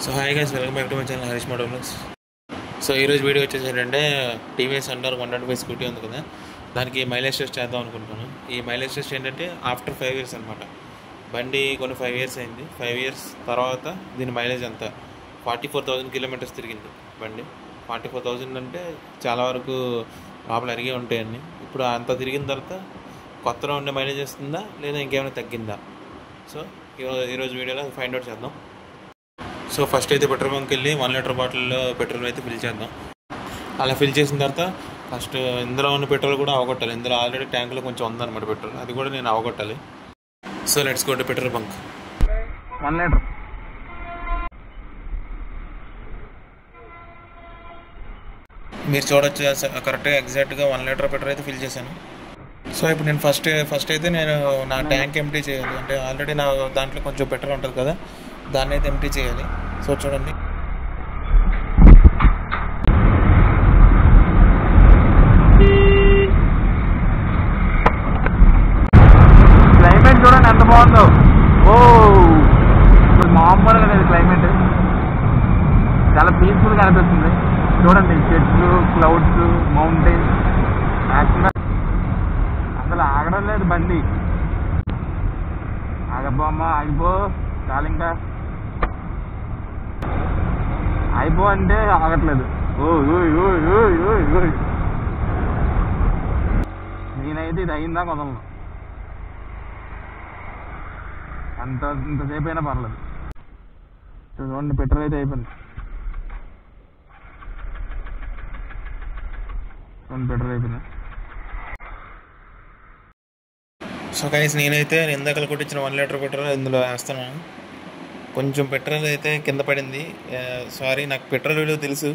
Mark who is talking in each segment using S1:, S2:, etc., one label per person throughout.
S1: So hi guys, welcome back to my channel Harish moto vlogs. So ఈరోజు video వచ్చేసి ఏంటంటే TVS under 125 scooty ఉంది కదా, దానికి మైలేజ్ టెస్ట్ చేద్దాం అనుకుంటున్నాను. ఈ మైలేజ్ టెస్ట్ ఏంటంటే ఆఫ్టర్ 5 years అనమాట. బండి కొన్ని 5 years అయింది. 5 years తర్వాత దీని మైలేజ్ అంతా 44,000 kilometers తిరిగింది బండి. 44,000 అంటే చాలా వరకు లోపల అరిగే ఉంటాయండి. ఇప్పుడు అంత తిరిగిన తర్వాత కొత్తలో ఉండే మైలేజ్ వస్తుందా లేదా ఇంకేమైనా తగ్గిందా? సో ఈరోజు వీడియోలో ఫైండ్ అవుట్ చేద్దాం. సో ఫస్ట్ అయితే పెట్రోల్ బంక్కి వెళ్ళి 1 లీటర్ బాటిల్లో పెట్రోల్ అయితే ఫిల్ చేద్దాం. అలా ఫిల్ చేసిన తర్వాత ఫస్ట్ ఇందులో ఉన్న పెట్రోల్ కూడా అవగొట్టాలి. ఇందులో ఆల్రెడీ ట్యాంకులో కొంచెం ఉందన్నమాట పెట్రోల్, అది కూడా నేను అవగొట్టాలి. So let's go to petrol bunk.
S2: 1 litre
S1: మీరు చూడొచ్చు, కరెక్ట్గా ఎగ్జాక్ట్గా 1 లీటర్ పెట్రోల్ అయితే ఫిల్ చేశాను. సో ఇప్పుడు నేను ఫస్ట్ అయితే నేను నా ట్యాంక్ ఎంప్టీ చేయాలి. అంటే ఆల్రెడీ నా దాంట్లో కొంచెం పెట్రోల్ ఉంటుంది కదా, దాన్ని అయితే ఎంప్టీ చేయాలి. సో చూడండి,
S2: క్లైమేట్ చూడండి ఎంత బాగుందో. ఓ మామూలుగా లేదు క్లైమేట్, చాలా పీస్ఫుల్గా అనిపిస్తుంది. చూడండి, చెట్లు, క్లౌడ్స్, మౌంటైన్స్. యాక్చువల్గా అసలు ఆగడం లేదు బండి. ఆగబ్బమ్మ, ఆగిపో చాలు, ఇంకా అయిపో అంటే ఆగట్లేదు. నేనైతే ఇది అయిందా కొదలను, ఇంతసేపు అయినా పర్లేదు. చూడండి, పెట్రోల్ అయితే అయిపోయింది. పెట్రోల్ అయిపోయింది.
S1: సో గైస్, నేనైతే ఇందాక కొట్టించిన 1 లీటర్ పెట్రోల్ ఇందులో వేస్తున్నాను. కొంచెం పెట్రోల్ అయితే కింద పడింది. సారీ, నాకు పెట్రోల్ విలువ తెలుసు,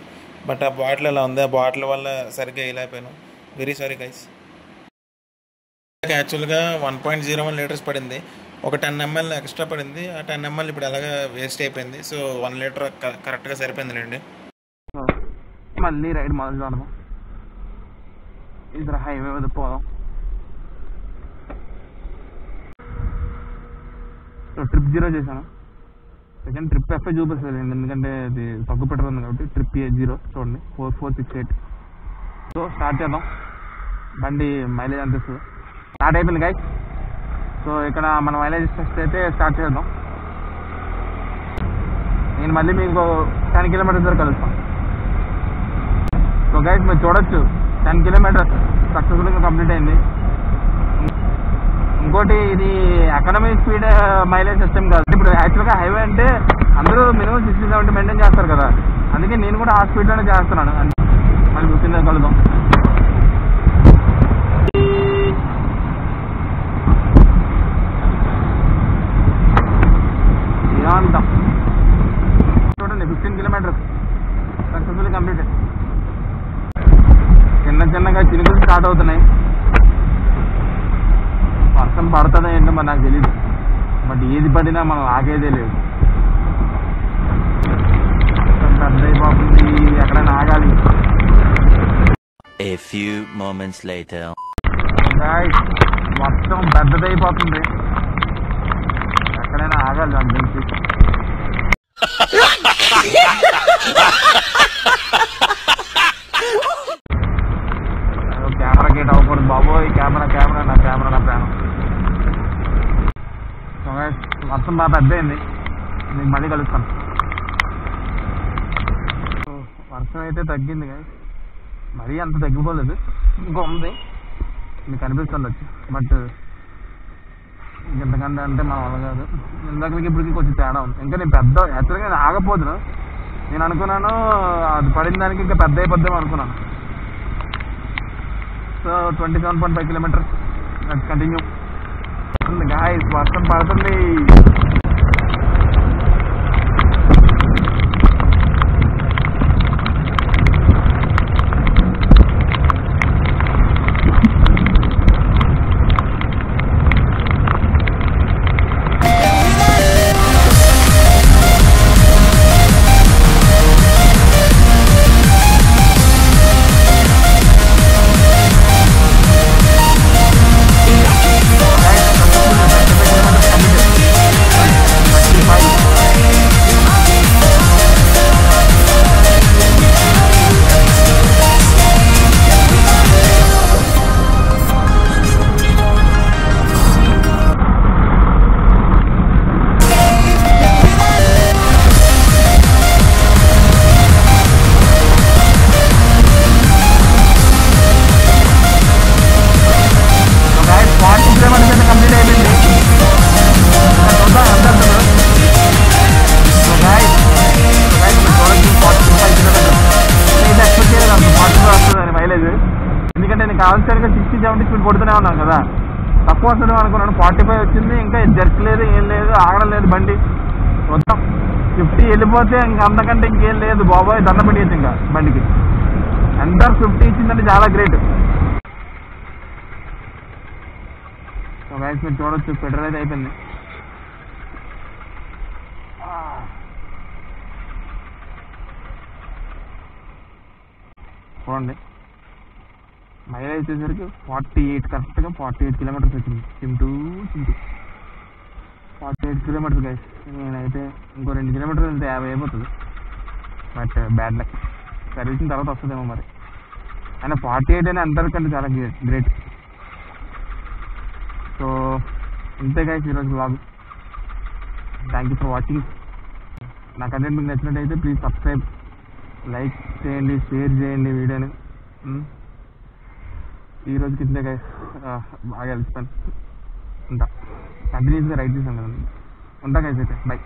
S1: బట్ ఆ బాటిల్ అలా ఉంది. ఆ బాటిల్ వల్ల సరిగ్గా వేయలేకపోయాను. Very sorry guys. యాక్చువల్గా 1.01 లీటర్స్ పడింది. ఒక 10 ml ఎక్స్ట్రా పడింది. ఆ 10 ml ఇప్పుడు అలాగా వేస్ట్ అయిపోయింది. సో 1 లీటర్ కరెక్ట్గా సరిపోయిందిలేండి.
S2: మళ్ళీ రైడ్ మొదలు చూడదాం. ఇద్దరు హైవే మీద పోదాం. ట్రిప్ 0 చేశాను. సెకండ్ ట్రిప్ ఎఫ్ఐ చూపిస్తుంది, ఎందుకంటే అది తగ్గు పెట్రోల్ ఉంది కాబట్టి. ట్రిప్ 0 చూడండి, 4468. సో స్టార్ట్ చేద్దాం. బండి మైలేజ్ అనిపిస్తుంది. స్టార్ట్ అయిపోయింది గైస్. సో ఇక్కడ మన మైలేజ్ టెస్ట్ అయితే స్టార్ట్ చేద్దాం. నేను మళ్ళీ మీకు 10 kilometers వరకు కలుస్తాను. సో గైస్, మీరు చూడొచ్చు, 10 kilometers సక్సెస్ఫుల్గా కంప్లీట్ అయింది. ఇంకోటి, ఇది ఎకనమీ స్పీడ్ మైలేజ్ సిస్టమ్ కాదు. ఇప్పుడు యాక్చువల్గా హైవే అంటే అందరూ మినిమం 60-70 మెయింటైన్ చేస్తారు కదా, అందుకే నేను కూడా ఆ స్పీడ్లోనే చేస్తున్నాను. మళ్ళీ గుర్తుందా కలుద్దాం. ఏమంటాం చూడండి, 15 kilometers సక్సెస్ఫుల్లీ కంప్లీటెడ్. చిన్నగా చినుకులు స్టార్ట్ అవుతున్నాయి. వర్షం పడుతుందో ఏంటో మరి నాకు తెలీదు, బట్ ఏది పడినా మనం ఆగేదే లేదు. పెద్ద అయిపోతుంది, ఎక్కడైనా ఆగాలి. మొత్తం పెద్దదైపోతుంది, ఎక్కడైనా ఆగాలి దాని గురించి. కెమెరా గేట్ అవ్వకూడదు బాబోయ్. కెమెరా నా ప్రాణం. మొత్తం బాగా పెద్ద అయింది. మీకు మళ్ళీ కలుస్తాను. వర్షం అయితే తగ్గింది కానీ మరీ అంత తగ్గిపోలేదు, ఇంకో ఉంది, మీకు అనిపిస్తుండొచ్చు. బట్ ఇంకెంతకంటే అంటే మన వల్ల కాదు. ఇందాక మీకు ఇప్పటికి కొంచెం తేడా ఉంది. ఇంకా నేను యాక్చువల్గా నేను ఆగపోదును. నేను అనుకున్నాను అది పడిన దానికి ఇంకా పెద్ద అయిపోద్దాం అనుకున్నాను. So 27.5 kilometers. Let's continue. Guys, వర్షం పడుతుంది. 60-70 స్పీడ్ కొడుతూనే ఉన్నాను కదా, తక్కువ వస్తుంది అనుకున్నాను. 45 వచ్చింది, ఇంకా జర్క్ లేదు, ఏం లేదు, ఆగడం లేదు బండి మొత్తం. 50 వెళ్ళిపోతే ఇంకా అంతకంటే ఇంకేం లేదు బాబాయ్, దండ పెట్టేసి ఇంకా బండికి. ఎంటర్ 50 ఇచ్చిందంటే చాలా గ్రేట్. సో గైస్ మీరు చూడొచ్చు, పెట్రోల్ అయితే అయిపోయింది. చూడండి మైలేజ్ వచ్చేసరికి 48, కరెక్ట్గా 48 కిలోమీటర్స్ వచ్చింది. Chintu 48 kilometres guys. నేనైతే ఇంకో 2 కిలోమీటర్లు వెళ్తే 50 అయిపోతుంది. బట్ బ్యాడ్ లక్, సర్వీసింగ్ తర్వాత వస్తుందేమో మరి. అయినా 48 అయినా అందరికంటే చాలా గ్రేట్. సో ఇంతే గైస్ ఈరోజు blog. Thank you for watching. నా కంటెంట్ మీకు నచ్చినట్టయితే ప్లీజ్ సబ్స్క్రైబ్, లైక్ చేయండి, షేర్ చేయండి వీడియోని. ఈ రోజుకి ఇంతే గైస్, బాగా కలిసిపోయాను. ఉంటా, కంటిన్యూస్గా రైట్ చేసాను కదండి. ఉంటా గైస్ అయితే, బై.